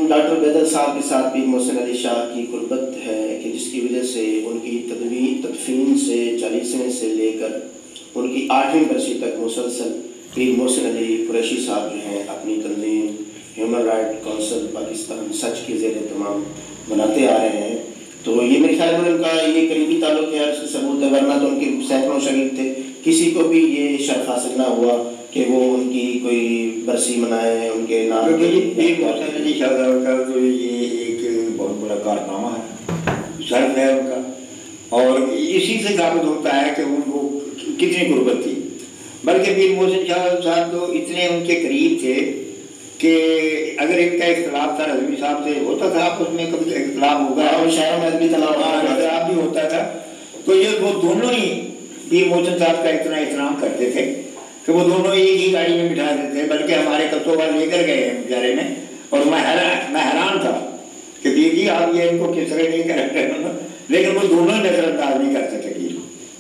Doctor Bedil صاحب کے ساتھ پیر محسن علی شاہ کی قربت ہے کہ جس کی وجہ سے ان کی تدفین سے 40ویں سے لے کر ان کی 8ویں برسی تک مسلسل پیر محسن علی قریشی صاحب جو ہیں اپنی تنظیم ہیومن رائٹ کونسل پاکستان سچ کی زیر اہتمام بناتے آ رہے ہیں. تو یہ میرے خیال میں ان کا یہ قریبی تعلق ہے اور اس کا ثبوت ہے، ورنہ تو ان کے سینکڑوں شاگرد تھے، کسی کو بھی یہ شرف حاصل نہ ہوا کہ وہ ان کی کوئی برسی منائے ان کے نام. پیر محسن علی شاہ صاحب کا تو یہ ایک بہت بڑا کارنامہ ہے، شرف ہے ان کا، اور اسی سے ثابت ہوتا ہے کہ ان کو کتنی قربت تھی. بلکہ پیر محسن شاہ صاحب تو اتنے ان کے قریب تھے کہ اگر ان کا اختلاف تھا رضوی صاحب سے ہوتا تھا، آپس میں کبھی اختلاف ہوگا اور شہروں میں بھی اختلاف بھی ہوتا تھا، تو یہ وہ دونوں ہی پیر محسن صاحب کا اتنا احترام کرتے تھے کہ وہ دونوں ایک ہی گاڑی میں بٹھا دیتے تھے. بلکہ ہمارے کسوبا لے کر گئے ہیں بیچارے میں، اور میں حیران تھا کہ پیر جی آپ یہ ان کو کس طرح نہیں کر رہے، لیکن وہ دونوں ہی نظر انداز نہیں کر سکے.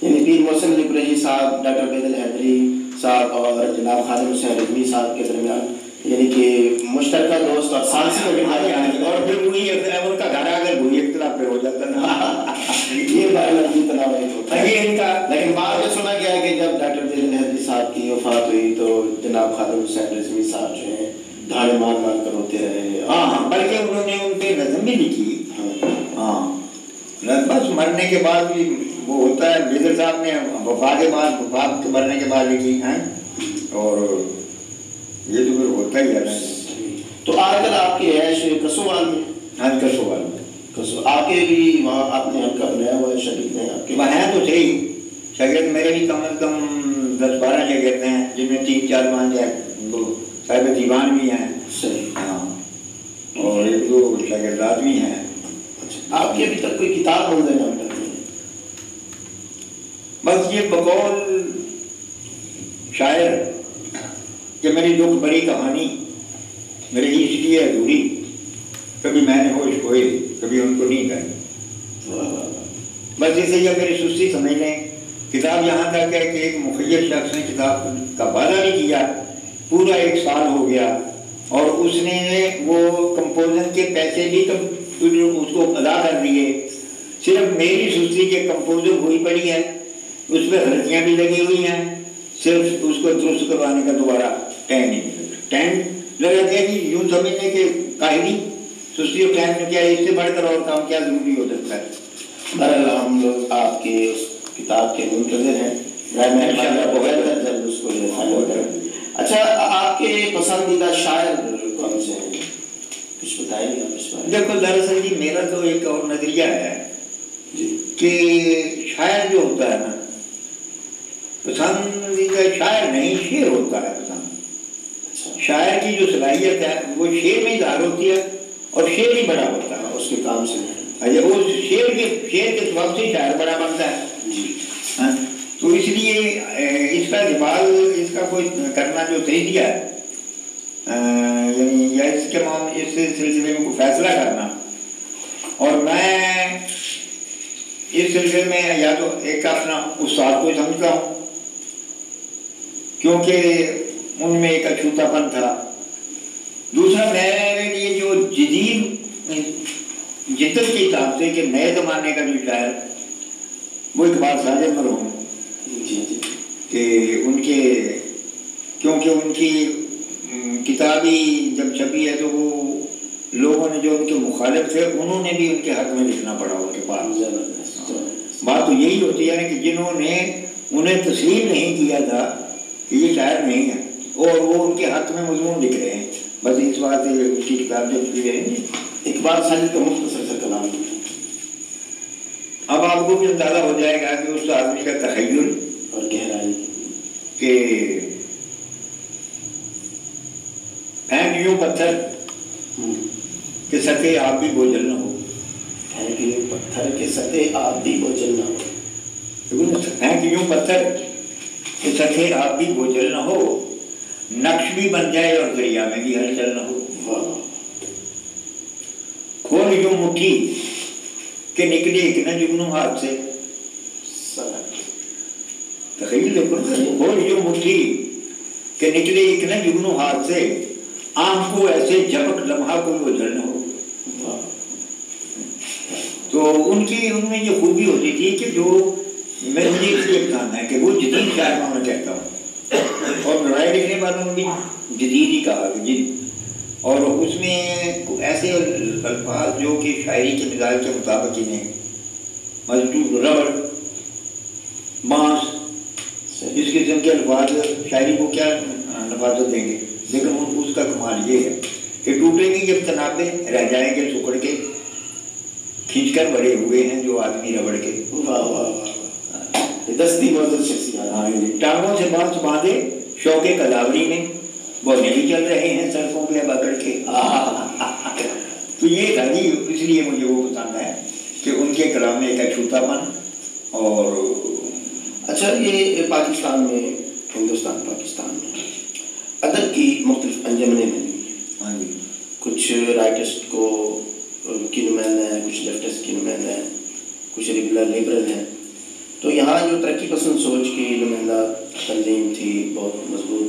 یعنی پیر محسن علی قریشی صاحب، ڈاکٹر بیدل حیدری صاحب اور جناب خادم حسین رضوی صاحب کے درمیان یعنی کہ مشترکہ دوست اور سالسی اور پھر وہی ان کا گھر اگر وہی اختلاف پہ ہو جاتا نا یہ بارے تناؤ ہوتا ہے ان کا. لیکن بعد میں سنا گیا ہے کہ جب ڈاکٹر بیدل حیدری صاحب کی وفات ہوئی تو جناب خادم حسین رضوی صاحب جو ہیں دھاڑے مار مار کر ہوتے رہے. ہاں بلکہ انہوں نے ان پہ نظم بھی لکھی. ہاں بس مرنے کے بعد بھی وہ ہوتا ہے، بیدل صاحب نے وفات کے بعد، وفات کے مرنے کے بعد لکھی ہیں، اور یہ تو پھر ہوتا ہی ہے. تو آج کل آپ کی عیش کسووال میں؟ ہاں کسووال میں. آپ کے بھی وہاں آپ نے حلقہ بنایا ہوا ہے، شاگرد ہیں آپ کے؟ بنایا تو صحیح، شاگرد میرے بھی کم از کم 10-12 شاگرد ہیں، جن میں 3-4 مان جائے صاحب دیوان بھی ہیں. صحیح. ہاں اور 1-2 شاگردات بھی ہیں. آپ کی ابھی تک کوئی کتاب منظر نہ کرتی ہے؟ بس یہ بقول شاعر کہ میری دکھ بری کہانی میری اس لیے ادھوری، کبھی میں نے ہوش کھوئے کبھی ان کو نہیں کہی. بس اسے یہ میری سستی سمجھ لیں. کتاب یہاں تک ہے کہ ایک مخیر شخص نے کتاب کا وعدہ نہیں کیا، پورا 1 سال ہو گیا، اور اس نے وہ کمپوزن کے پیسے بھی اس کو ادا کر دیے. صرف میری سستی کے کمپوزر ہوئی پڑی ہے، اس پہ غلطیاں بھی لگی ہوئی ہیں، صرف اس کو درست کروانے کا دوبارہ ٹائم نہیں ملتا. ٹائم لگا کہ یوں سمجھنے کہ قاہری سستی اور ٹائم میں کیا ہے، اس سے بڑھ کر اور کام کیا ضروری ہو سکتا ہے. بہرحال ہم لوگ آپ کی اس کتاب کے منتظر ہیں، جلد اس کو فالو کریں. اچھا، آپ کے پسندیدہ شاعر کون سے ہیں؟ کچھ بتائیں گے آپ اس بارے؟ دیکھو دراصل جی میرا تو ایک اور نظریہ ہے کہ شاعر جو ہوتا ہے نا، پسندیدہ شاعر نہیں، شعر ہوتا ہے پسند. شاعر کی جو صلاحیت ہے وہ شعر میں اظہار ہوتی ہے، اور شعر ہی بڑا ہوتا ہے اس کے کام سے. وہ شعر کے سبب سے شاعر بڑا بنتا ہے. تو اس لیے اس کا جواب، اس کا کوئی کرنا جو تجزیہ ہے، یعنی یا اس کے اس سلسلے میں کوئی فیصلہ کرنا، اور میں اس سلسلے میں یا تو ایک اپنا استاد کو سمجھتا ہوں کیونکہ ان میں ایک اچھوتا پن تھا. دوسرا میرے لیے جو جدت کی حساب سے کہ نئے زمانے کا جو شاعر وہ اقبال ساجد مرحوم، کہ ان کے کیونکہ ان کی کتابی جب چھپی ہے تو وہ لوگوں نے جو ان کے مخالف تھے انہوں نے بھی ان کے حق میں لکھنا پڑا ان کے پاس. بات تو یہی ہوتی ہے نا کہ جنہوں نے انہیں تسلیم نہیں کیا تھا کہ یہ شاعر نہیں ہے، اور وہ ان کے حق میں مضمون لکھ رہے ہیں. بس اس بات سے اس کی کتاب جب لکھی رہیں گے. اقبال ساجد کا مختصر سا کلام. اب آپ کو بھی اندازہ ہو جائے گا کہ اس آدمی کا تخیل اور گہرائی کہ پھینک یوں پتھر کہ سطح آپ بھی بوجھل نہ ہو. پھینک یوں پتھر کہ سطح آپ بھی بوجھل نہ ہو. پھینک یوں پتھر کہ سطح آپ بھی بوجھل نہ ہو، نقش بھی بن جائے اور دریا میں بھی ہلچل نہ ہو. کھول یوں مٹھی کہ نکلے ایک نہ جگنو ہاتھ سے. تخیل دیکھو، کھول یوں مٹھی کہ نکلے ایک نہ جگنو ہاتھ سے، آنکھ کو ایسے جھپک لمحہ کوئی اوجھل نہ ہو. تو ان میں یہ خوبی ہوتی تھی کہ جو مجھے اس لیے پسند ہے کہ وہ جدید شاعر میں ہونا چاہتا ہوں. اور رائے لکھنے والوں نے بھی جدید ہی کہا کہ جد، اور اس میں ایسے الفاظ جو کہ شاعری کے مزاج کے مطابق ہی نہیں، مضبوط ربڑ، بانس، اس قسم کے الفاظ شاعری کو کیا نفاذت دیں گے. لیکن اس کا کمال یہ ہے کہ ٹوٹیں گے جب تنابیں، رہ جائیں گے سکڑ کے، کھینچ کر بڑے ہوئے ہیں جو آدمی ربڑ کے. دستی موزل شخصیات. ہاں، ٹانگوں سے بانس باندھے شوق کداوری میں، بولنے بھی چل رہے ہیں سڑکوں پہ پکڑ کے. تو یہ تھا جی، اس لیے مجھے وہ پسند ہے کہ ان کے کلام میں ایک اچھوتا پن. اور اچھا، یہ پاکستان میں، ہندوستان پاکستان میں ادب کی مختلف انجمنیں بنی ہیں. ہاں جی، کچھ رائٹرس کو کی نمائندہ ہیں، کچھ لیفٹسٹ کی نمائندہ ہیں، کچھ لبرل ہیں. تو یہاں جو ترقی پسند سوچ کی نمائندہ تنظیم تھی بہت مضبوط،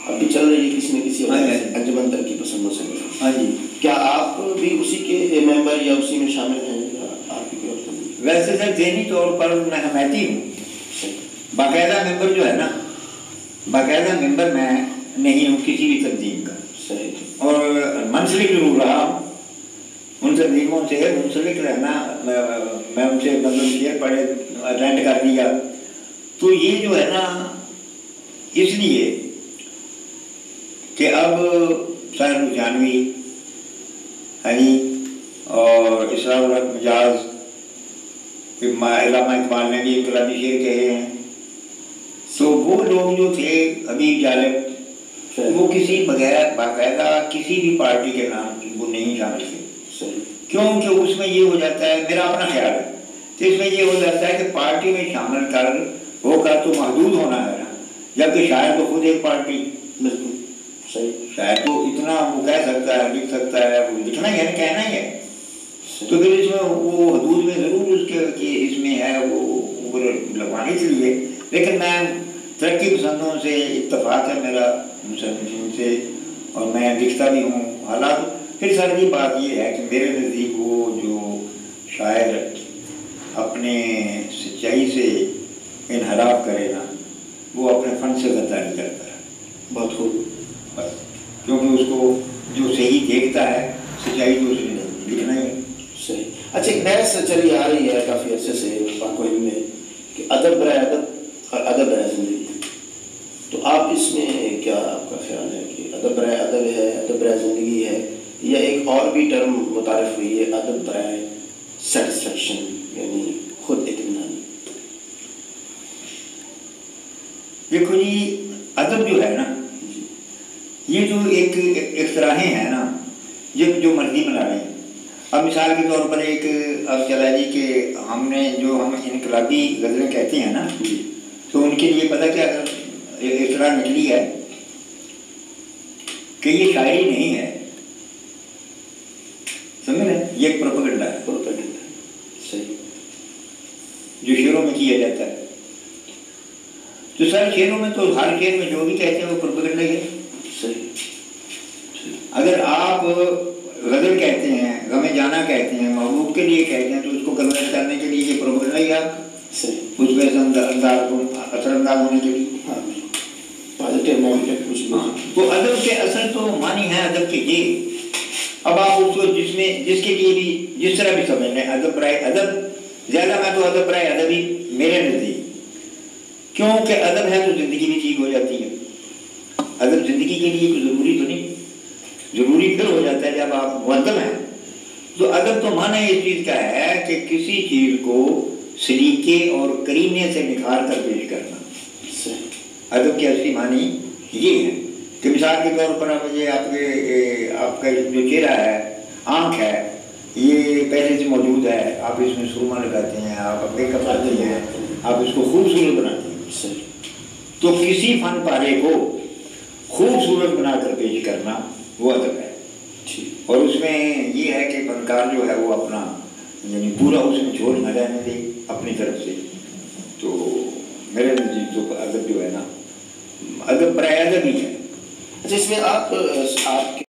اب بھی چل رہی ہے کسی نہ کسی انجمن ترقی پسند مصنف. ہاں جی. کیا آپ بھی اسی کے ممبر یا اسی میں شامل ہیں؟ آپ کی کوئی؟ ویسے سر ذہنی طور پر میں حمایتی ہوں. باقاعدہ ممبر جو ہے نا، باقاعدہ ممبر میں نہیں ہوں کسی بھی تنظیم کا. صحیح. اور منسلک ضرور رہا ہوں ان تنظیموں سے. منسلک رہنا، میں ان سے مطلب شیئر پڑھے اٹینڈ کر دیا. تو یہ جو ہے نا، اس لیے کہ اب سر جانوی ہنی اور اسرار الحق مجاز، علامہ اقبال نے بھی انقلابی شعر کہے ہیں. تو وہ لوگ جو تھے، حبیب جالب، وہ کسی بغیر باقاعدہ کسی بھی پارٹی کے نام وہ نہیں شامل تھے. کیونکہ اس میں یہ ہو جاتا ہے، میرا اپنا خیال ہے کہ اس میں یہ ہو جاتا ہے کہ پارٹی میں شامل ہو کر تو محدود ہونا ہے نا، جبکہ شاعر تو خود ایک پارٹی. بالکل صحیح. شاعر تو اتنا وہ کہہ سکتا ہے، لکھ سکتا ہے، وہ لکھنا ہی ہے، کہنا ہی ہے. تو پھر اس میں وہ حدود میں ضرور اس کے کہ اس میں ہے وہ لگوانے کے لیے. لیکن میں ترقی پسندوں سے اتفاق ہے میرا، مصنفین سے، اور میں لکھتا بھی ہوں حالات. پھر سر جی بات یہ ہے کہ میرے نزدیک وہ جو شاعر اپنے سچائی سے انحراف کرے نا، وہ اپنے فن سے غداری کرتا ہے. بہت خوب. بس کیونکہ اس کو جو صحیح دیکھتا ہے، سچائی تو اس نے لکھنا ہی ہے. صحیح. اچھا، ایک بحث چلی آ رہی ہے کافی عرصے سے پاک و ہند میں کہ ادب برائے ادب اور ادب برائے زندگی. تو آپ اس میں کیا آپ کا خیال ہے کہ ادب برائے ادب ہے، ادب برائے زندگی ہے، یا ایک اور بھی ٹرم متعارف ہوئی ہے ادب برائے سیٹسفیکشن، یعنی خود اطمینانی؟ دیکھو جی، ادب جو ہے نا، یہ جو ایک اختراعیں ہیں نا، یہ جو مرضی بنا رہے ہیں. اب مثال کے طور پر ایک اب چلا جی کہ ہم انقلابی غزلیں کہتے ہیں نا، تو ان کے لیے پتہ کیا اختراع نکلی ہے کہ یہ شاعری نہیں ہے، سمجھ رہے ہیں، یہ ایک پروپیگنڈا ہے. صحیح. جو شعروں میں کیا جاتا ہے. تو سر شعروں میں تو ہر شعر میں جو بھی کہتے ہیں وہ پروپیگنڈا ہی ہے. صحیح. اگر آپ غزل کہتے ہیں، غم جانا کہتے ہیں، محبوب کے لیے کہتے ہیں، تو اس کو کنورٹ کرنے کے لیے یہ پروپیگنڈا ہی آپ صحیح. اس میں اثر انداز ہونے کے لیے. تو ادب کے اصل تو معنی ہے ادب کے یہ. اب آپ اس کو جس کے لیے بھی جس طرح بھی سمجھ لیں، ادب برائے ادب، زیادہ میں تو ادب برائے ادب ہی میرے نزدیک. کیونکہ ادب ہے تو زندگی بھی ٹھیک ہو جاتی ہے. ادب زندگی کے لیے کوئی ضروری تو نہیں، ضروری پھر ہو جاتا ہے جب آپ مؤدب ہیں. تو ادب تو معنی اس چیز کا ہے کہ کسی چیز کو سلیقے اور کرینے سے نکھار کر پیش کرنا. ادب کی اصلی معنی یہ ہے کہ مثال کے طور پر یہ آپ کا جو چہرہ ہے، آنکھ ہے، یہ پہلے سے موجود ہے. آپ اس میں سرما لگاتے ہیں، آپ میک اپ کرتے ہیں، آپ اس کو خوبصورت بناتے ہیں. تو کسی فن پارے کو خوبصورت بنا کر پیش کرنا وہ ادب ہے. اور اس میں یہ ہے کہ فنکار جو ہے وہ اپنا یعنی پورا اس میں جھوٹ نہ رہنے دے اپنی طرف سے. تو میرے نزدیک تو ادب جو ہے نا، ادب برائے ادب ہی ہے. اچھا، اس میں آپ